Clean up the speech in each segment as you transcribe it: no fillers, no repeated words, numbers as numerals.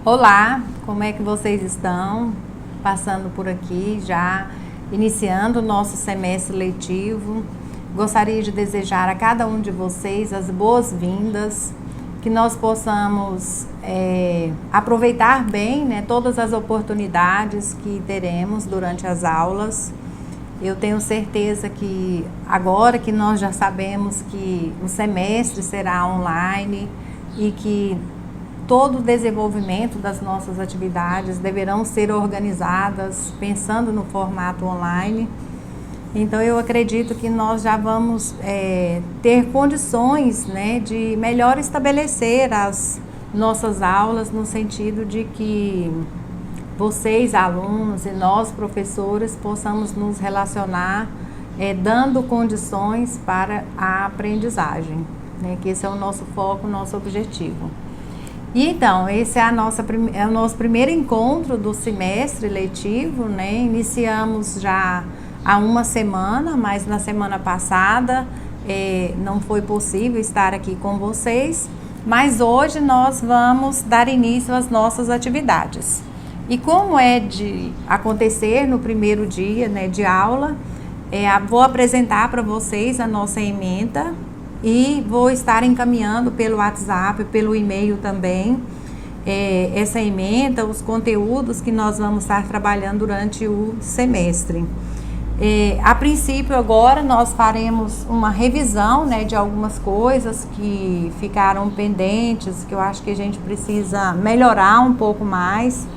Olá, como é que vocês estão? Passando por aqui, já iniciando o nosso semestre letivo. Gostaria de desejar a cada um de vocês as boas-vindas, que nós possamos aproveitar bem, né, todas as oportunidades que teremos durante as aulas. Eu tenho certeza que agora que nós já sabemos que o semestre será online e que todo o desenvolvimento das nossas atividades deverão ser organizadas pensando no formato online. Então eu acredito que nós já vamos ter condições, né, de melhor estabelecer as nossas aulas, no sentido de que vocês, alunos, e nós, professores, possamos nos relacionar dando condições para a aprendizagem, né, que esse é o nosso foco, o nosso objetivo. E então, esse é o nosso primeiro encontro do semestre letivo, né? Iniciamos já há uma semana, mas na semana passada não foi possível estar aqui com vocês, mas hoje nós vamos dar início às nossas atividades. E como é de acontecer no primeiro dia, né, de aula, vou apresentar para vocês a nossa ementa e vou estar encaminhando pelo WhatsApp, pelo e-mail também, essa ementa, os conteúdos que nós vamos estar trabalhando durante o semestre. A princípio agora nós faremos uma revisão, né, de algumas coisas que ficaram pendentes, que eu acho que a gente precisa melhorar um pouco mais,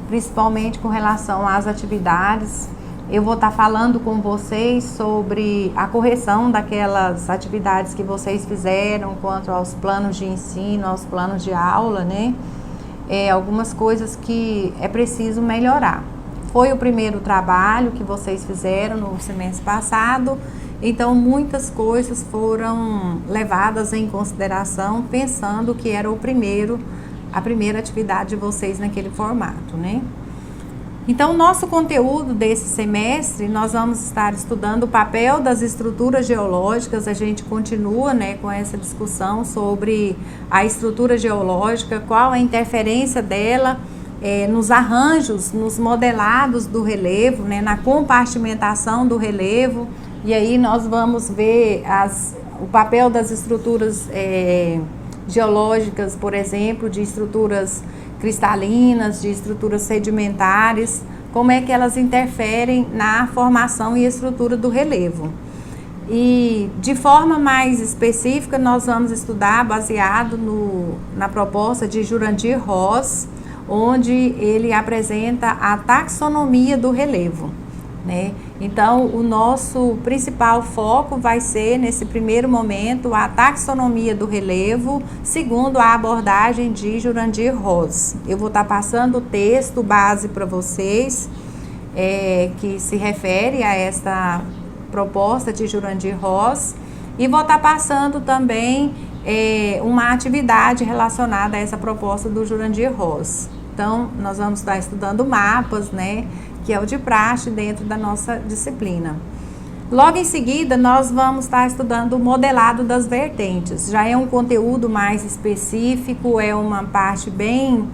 principalmente com relação às atividades. Eu vou estar falando com vocês sobre a correção daquelas atividades que vocês fizeram quanto aos planos de ensino, aos planos de aula, né? Algumas coisas que é preciso melhorar. Foi o primeiro trabalho que vocês fizeram no semestre passado, então muitas coisas foram levadas em consideração, pensando que era a primeira atividade de vocês naquele formato, né? Então, o nosso conteúdo desse semestre, nós vamos estar estudando o papel das estruturas geológicas. A gente continua, né, com essa discussão sobre a estrutura geológica, qual a interferência dela nos arranjos, nos modelados do relevo, né, na compartimentação do relevo. E aí nós vamos ver o papel das estruturas geológicas, por exemplo, de estruturas cristalinas, de estruturas sedimentares, como é que elas interferem na formação e estrutura do relevo. E de forma mais específica, nós vamos estudar baseado na proposta de Jurandir Ross, onde ele apresenta a taxonomia do relevo, né? Então, o nosso principal foco vai ser, nesse primeiro momento, a taxonomia do relevo, segundo a abordagem de Jurandir Ross. Eu vou estar passando o texto base para vocês, que se refere a esta proposta de Jurandir Ross, e vou estar passando também uma atividade relacionada a essa proposta do Jurandir Ross. Então, nós vamos estar estudando mapas, né, que é o de praxe dentro da nossa disciplina. Logo em seguida, nós vamos estar estudando o modelado das vertentes. Já é um conteúdo mais específico, é uma parte bem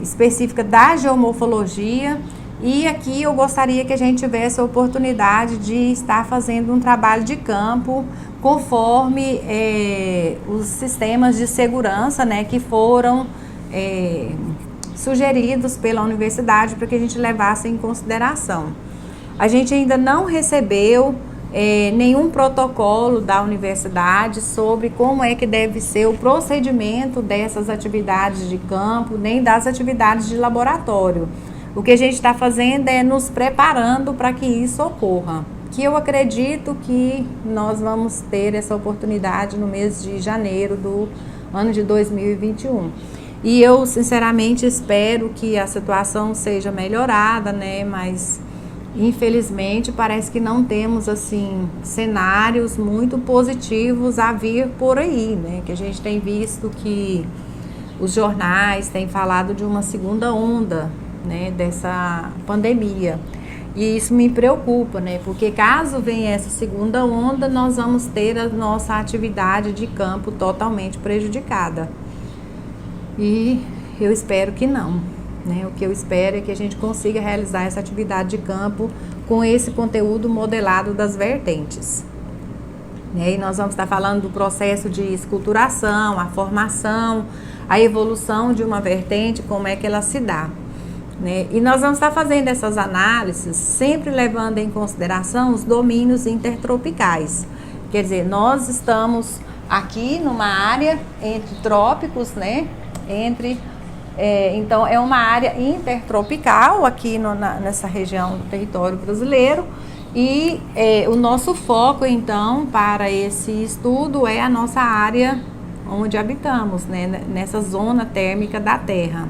específica da geomorfologia. E aqui eu gostaria que a gente tivesse a oportunidade de estar fazendo um trabalho de campo conforme os sistemas de segurança, né, que foram sugeridos pela universidade para que a gente levasse em consideração. A gente ainda não recebeu nenhum protocolo da universidade sobre como é que deve ser o procedimento dessas atividades de campo, nem das atividades de laboratório. O que a gente está fazendo é nos preparando para que isso ocorra, que eu acredito que nós vamos ter essa oportunidade no mês de janeiro do ano de 2021. E eu, sinceramente, espero que a situação seja melhorada, né? Mas, infelizmente, parece que não temos, assim, cenários muito positivos a vir por aí, né? Que a gente tem visto que os jornais têm falado de uma segunda onda, né, dessa pandemia. E isso me preocupa, né? Porque caso venha essa segunda onda, nós vamos ter a nossa atividade de campo totalmente prejudicada. E Eu espero que não, né? O que eu espero é que a gente consiga realizar essa atividade de campo com esse conteúdo modelado das vertentes. E nós vamos estar falando do processo de esculturação, a formação, a evolução de uma vertente, como é que ela se dá. Né? E nós vamos estar fazendo essas análises sempre levando em consideração os domínios intertropicais. Quer dizer, nós estamos aqui numa área entre trópicos, né? Então é uma área intertropical aqui nessa região do território brasileiro. E o nosso foco, então, para esse estudo é a nossa área onde habitamos, né? Nessa zona térmica da Terra.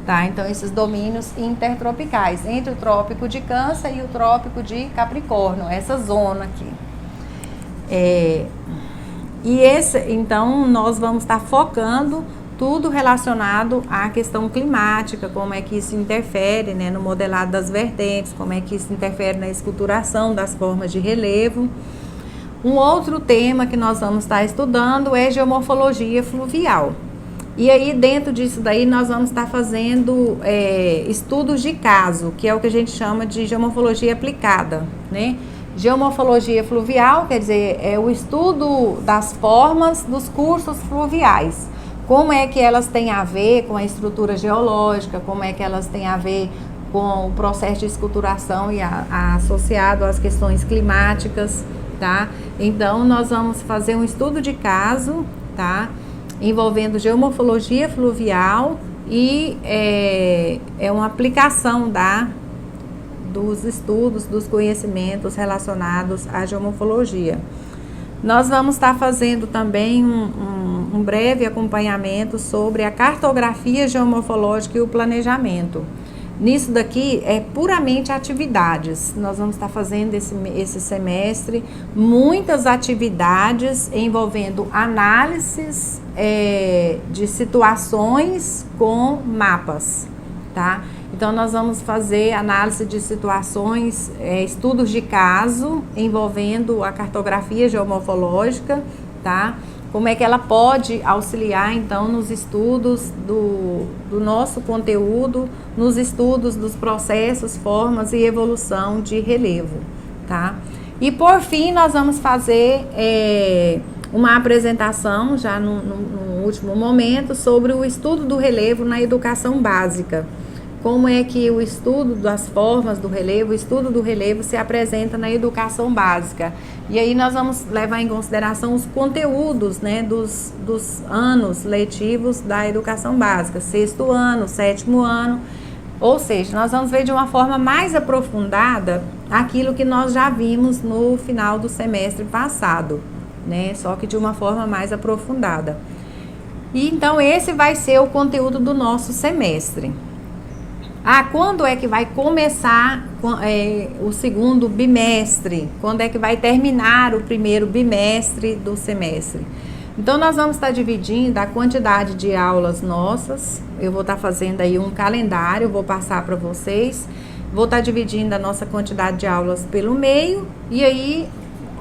Tá? Então, esses domínios intertropicais, entre o trópico de Câncer e o trópico de Capricórnio, essa zona aqui. Então, nós vamos estar focando tudo relacionado à questão climática, como é que isso interfere, né, no modelado das vertentes, como é que isso interfere na esculturação das formas de relevo. Um outro tema que nós vamos estar estudando é geomorfologia fluvial. E aí, dentro disso daí, nós vamos estar fazendo estudos de caso, que é o que a gente chama de geomorfologia aplicada, né? Geomorfologia fluvial, quer dizer, é o estudo das formas dos cursos fluviais. Como é que elas têm a ver com a estrutura geológica, como é que elas têm a ver com o processo de esculturação e associado às questões climáticas, tá? Então, nós vamos fazer um estudo de caso, tá? Envolvendo geomorfologia fluvial e é uma aplicação dos estudos, dos conhecimentos relacionados à geomorfologia. Nós vamos estar fazendo também um breve acompanhamento sobre a cartografia geomorfológica e o planejamento. Nisso daqui é puramente atividades. Nós vamos estar fazendo esse semestre muitas atividades envolvendo análises de situações com mapas, tá? Então, nós vamos fazer análise de situações, estudos de caso envolvendo a cartografia geomorfológica, tá? Como é que ela pode auxiliar, então, nos estudos do nosso conteúdo, nos estudos dos processos, formas e evolução de relevo, tá? E, por fim, nós vamos fazer uma apresentação, já no último momento, sobre o estudo do relevo na educação básica. Como é que o estudo das formas do relevo, o estudo do relevo se apresenta na educação básica. E aí nós vamos levar em consideração os conteúdos, né, dos anos letivos da educação básica, 6º ano, 7º ano, ou seja, nós vamos ver de uma forma mais aprofundada aquilo que nós já vimos no final do semestre passado, né, só que de uma forma mais aprofundada. E então esse vai ser o conteúdo do nosso semestre. Quando é que vai começar o segundo bimestre? Quando é que vai terminar o primeiro bimestre do semestre? Então, nós vamos estar dividindo a quantidade de aulas nossas. Eu vou estar fazendo aí um calendário, vou passar para vocês. Vou estar dividindo a nossa quantidade de aulas pelo meio. E aí,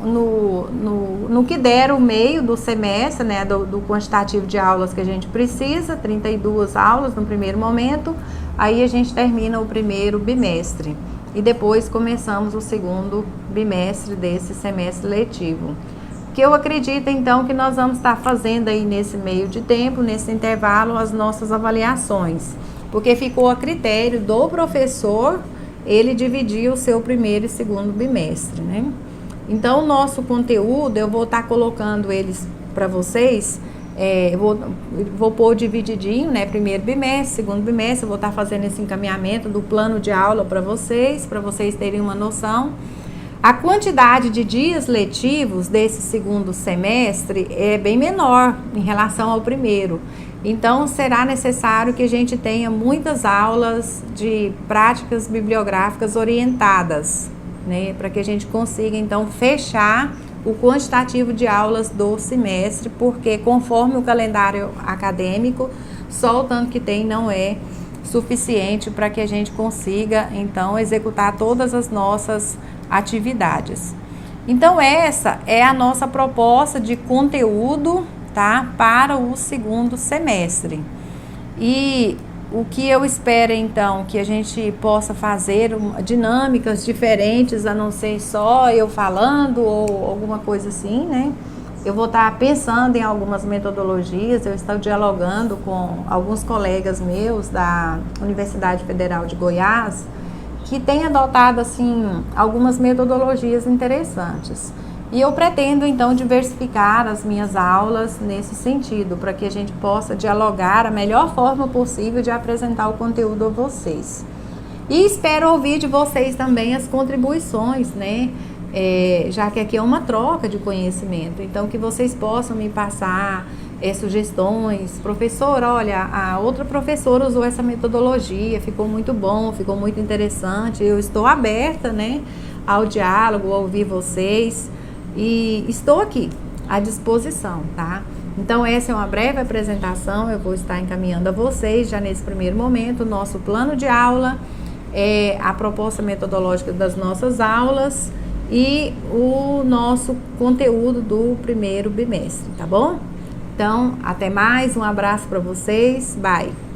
no que der o meio do semestre, né, do quantitativo de aulas que a gente precisa, 32 aulas no primeiro momento. Aí a gente termina o primeiro bimestre e depois começamos o segundo bimestre desse semestre letivo. Que eu acredito então que nós vamos estar fazendo aí nesse meio de tempo, nesse intervalo, as nossas avaliações. Porque ficou a critério do professor ele dividir o seu primeiro e segundo bimestre, né? Então o nosso conteúdo eu vou estar colocando eles para vocês. Vou pôr divididinho, né? Primeiro bimestre, segundo bimestre, eu vou estar fazendo esse encaminhamento do plano de aula para vocês terem uma noção. A quantidade de dias letivos desse segundo semestre é bem menor em relação ao primeiro. Então, será necessário que a gente tenha muitas aulas de práticas bibliográficas orientadas, né? Para que a gente consiga, então, fechar o quantitativo de aulas do semestre, porque conforme o calendário acadêmico, só o tanto que tem não é suficiente para que a gente consiga, então, executar todas as nossas atividades. Então, essa é a nossa proposta de conteúdo, tá, para o segundo semestre. E o que eu espero, então, que a gente possa fazer dinâmicas diferentes, a não ser só eu falando ou alguma coisa assim, né? Eu vou estar pensando em algumas metodologias, eu estou dialogando com alguns colegas meus da Universidade Federal de Goiás, que têm adotado, assim, algumas metodologias interessantes. E eu pretendo, então, diversificar as minhas aulas nesse sentido, para que a gente possa dialogar a melhor forma possível de apresentar o conteúdo a vocês. E espero ouvir de vocês também as contribuições, né? Já que aqui é uma troca de conhecimento, então que vocês possam me passar sugestões. Professor, olha, a outra professora usou essa metodologia, ficou muito bom, ficou muito interessante. Eu estou aberta, né, ao diálogo, a ouvir vocês. E estou aqui à disposição, tá? Então essa é uma breve apresentação, eu vou estar encaminhando a vocês já nesse primeiro momento o nosso plano de aula, a proposta metodológica das nossas aulas e o nosso conteúdo do primeiro bimestre, tá bom? Então, até mais, um abraço para vocês, bye!